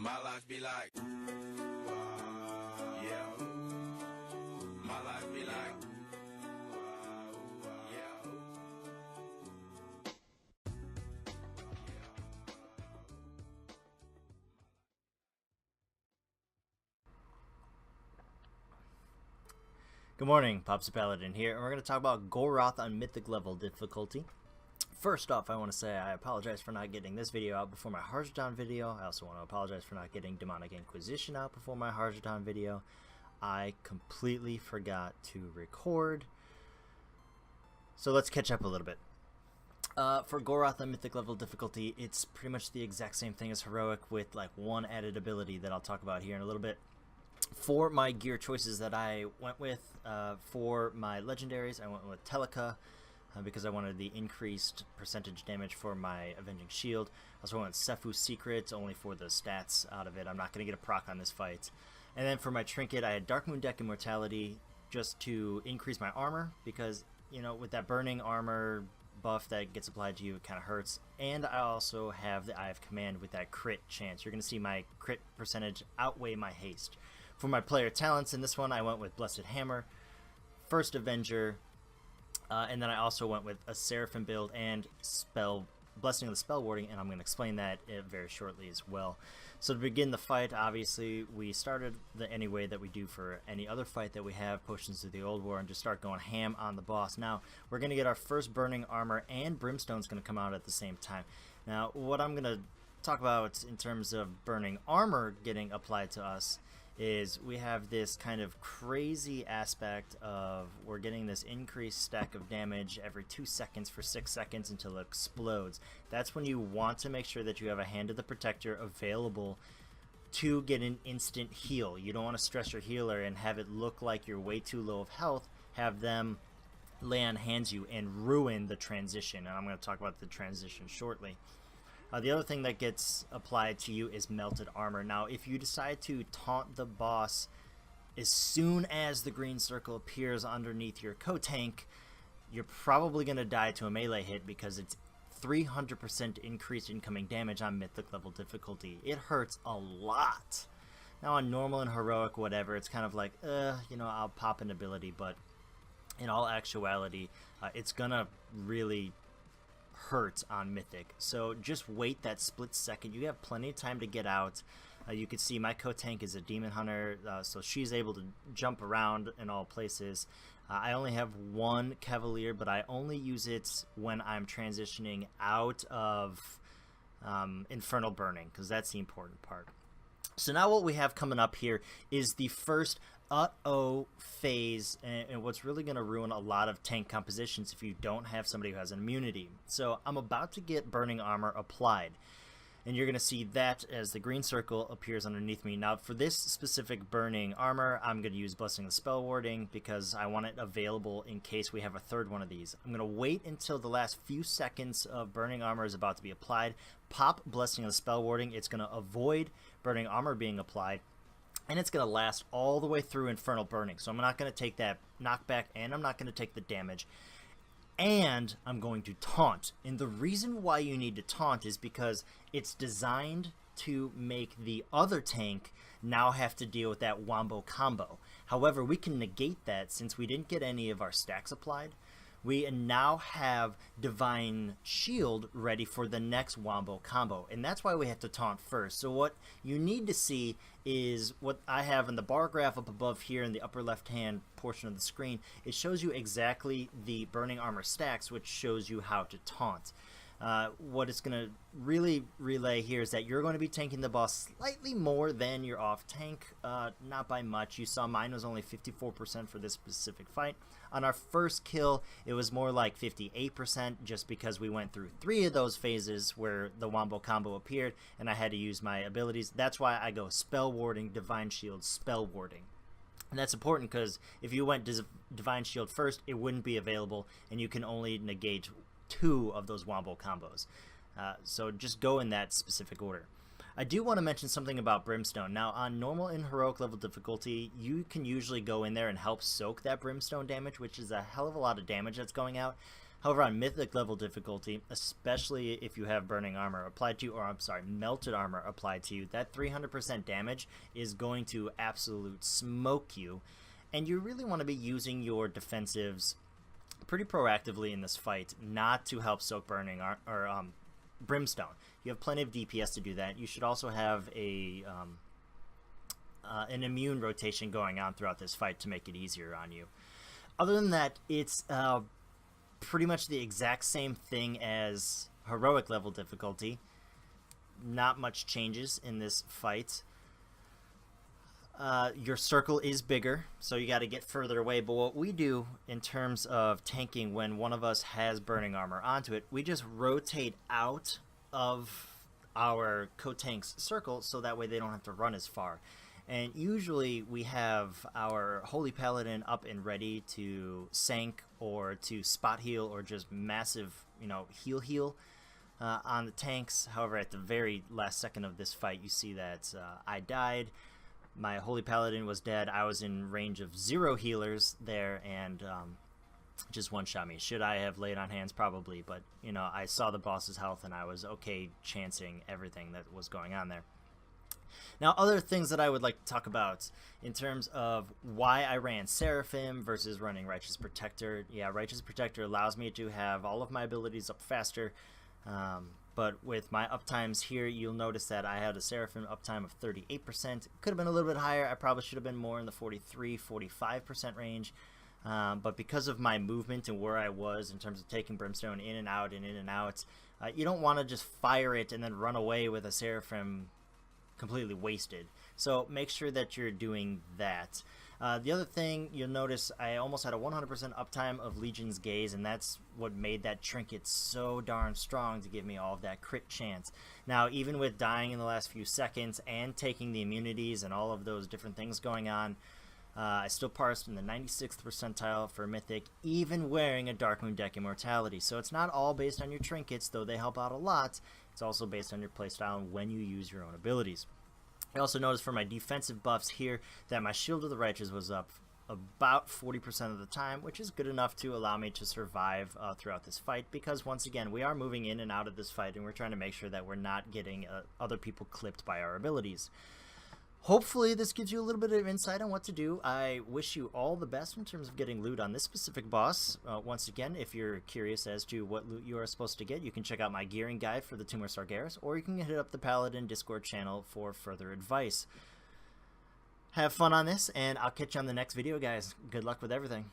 My life be like, yeah. My life be like, yeah. Good morning, Pop's Paladin here, and we're going to talk about Goroth on Mythic level difficulty. First off, I want to say I apologize for not getting this video out before my Harjadan video. I also want to apologize for not getting Demonic Inquisition out before my Harjadan video. I completely forgot to record. So let's catch up a little bit. For Goroth on Mythic level difficulty, it's pretty much the exact same thing as Heroic with like one added ability that I'll talk about here in a little bit. For my gear choices that I went with, for my legendaries, I went with Teleka because I wanted the increased percentage damage for my Avenging Shield. I also went with Sefu's Secret, only for the stats out of it. I'm not going to get a proc on this fight. And then for my trinket, I had Dark Moon Deck Immortality just to increase my armor because, you know, with that burning armor buff that gets applied to you, it kind of hurts. And I also have the Eye of Command with that crit chance. You're going to see my crit percentage outweigh my haste. For my player talents in this one, I went with Blessed Hammer, First Avenger, and then I also went with a Seraphim build and Blessing of the Spell Warding, and I'm going to explain that very shortly as well. So to begin the fight, obviously, we started any way that we do for any other fight that we have, Potions of the Old War, and just start going ham on the boss. Now, we're going to get our first Burning Armor, and Brimstone's going to come out at the same time. Now, what I'm going to talk about in terms of Burning Armor getting applied to us is we have this kind of crazy aspect of we're getting this increased stack of damage every 2 seconds for 6 seconds until it explodes. That's when you want to make sure that you have a Hand of the Protector available to get an instant heal. You don't want to stress your healer and have it look like you're way too low of health, have them lay on hands you and ruin the transition. And I'm going to talk about the transition shortly. The other thing that gets applied to you is Melted Armor. Now, if you decide to taunt the boss as soon as the green circle appears underneath your co-tank, you're probably going to die to a melee hit because it's 300% increased incoming damage on Mythic level difficulty. It hurts a lot. Now, on normal and heroic, whatever, it's kind of like, you know, I'll pop an ability, but in all actuality, it's going to really hurt on Mythic. So just wait that split second. You have plenty of time to get out. You can see my co-tank is a Demon Hunter, so she's able to jump around in all places. I only have one Cavalier, but I only use it when I'm transitioning out of Infernal Burning, because that's the important part. So now what we have coming up here is the first Ut-O phase, and what's really going to ruin a lot of tank compositions if you don't have somebody who has an immunity. So I'm about to get Burning Armor applied, and you're going to see that as the green circle appears underneath me. Now for this specific Burning Armor, I'm going to use Blessing of the Spell Warding because I want it available in case we have a third one of these. I'm going to wait until the last few seconds of Burning Armor is about to be applied, pop Blessing of the Spell Warding. It's going to avoid Burning Armor being applied, and it's going to last all the way through Infernal Burning. So I'm not going to take that knockback, and I'm not going to take the damage. And I'm going to taunt. And the reason why you need to taunt is because it's designed to make the other tank now have to deal with that wombo combo. However, we can negate that since we didn't get any of our stacks applied. We now have Divine Shield ready for the next wombo combo, and that's why we have to taunt first. So what you need to see is what I have in the bar graph up above here in the upper left hand portion of the screen. It shows you exactly the Burning Armor stacks, which shows you how to taunt. What it's going to really relay here is that you're going to be tanking the boss slightly more than your off tank, not by much. You saw mine was only 54% for this specific fight. On our first kill, it was more like 58% just because we went through 3 of those phases where the wombo combo appeared and I had to use my abilities. That's why I go Spell Warding, Divine Shield, Spell Warding. And that's important because if you went Divine Shield first, it wouldn't be available and you can only negate 2 of those wombo combos. So just go in that specific order. I do want to mention something about Brimstone. Now, on normal and heroic level difficulty, you can usually go in there and help soak that Brimstone damage, which is a hell of a lot of damage that's going out. However, on Mythic level difficulty, especially if you have burning armor applied to you, or I'm sorry, melted armor applied to you, that 300% damage is going to absolute smoke you. And you really want to be using your defensives pretty proactively in this fight, not to help soak burning or brimstone. You have plenty of DPS to do that. You should also have an immune rotation going on throughout this fight to make it easier on you. Other than that, it's pretty much the exact same thing as heroic level difficulty. Not much changes in this fight. Your circle is bigger, so you got to get further away. But what we do in terms of tanking when one of us has burning armor onto it, we just rotate out of our co-tank's circle so that way they don't have to run as far. And usually we have our Holy Paladin up and ready to sank or to spot heal or just massive, heal on the tanks. However, at the very last second of this fight, you see that I died. My Holy Paladin was dead. I was in range of 0 healers there, and just one-shot me. Should I have laid on hands? Probably, but, I saw the boss's health, and I was okay chancing everything that was going on there. Now, other things that I would like to talk about in terms of why I ran Seraphim versus running Righteous Protector. Yeah, Righteous Protector allows me to have all of my abilities up faster, but with my uptimes here, you'll notice that I had a Seraphim uptime of 38%. Could have been a little bit higher. I probably should have been more in the 43-45% range. But because of my movement and where I was in terms of taking Brimstone in and out, you don't want to just fire it and then run away with a Seraphim completely wasted. So make sure that you're doing that. The other thing you'll notice, I almost had a 100% uptime of Legion's Gaze, and that's what made that trinket so darn strong to give me all of that crit chance. Now, even with dying in the last few seconds and taking the immunities and all of those different things going on, I still parsed in the 96th percentile for Mythic, even wearing a Darkmoon Deck Immortality. So it's not all based on your trinkets, though they help out a lot. It's also based on your playstyle and when you use your own abilities. I also noticed for my defensive buffs here that my Shield of the Righteous was up about 40% of the time, which is good enough to allow me to survive throughout this fight, because once again, we are moving in and out of this fight, and we're trying to make sure that we're not getting other people clipped by our abilities. Hopefully this gives you a little bit of insight on what to do. I wish you all the best in terms of getting loot on this specific boss. Once again, if you're curious as to what loot you are supposed to get, you can check out my gearing guide for the Tomb of Sargeras, or you can hit up the Paladin Discord channel for further advice. Have fun on this, and I'll catch you on the next video, guys. Good luck with everything.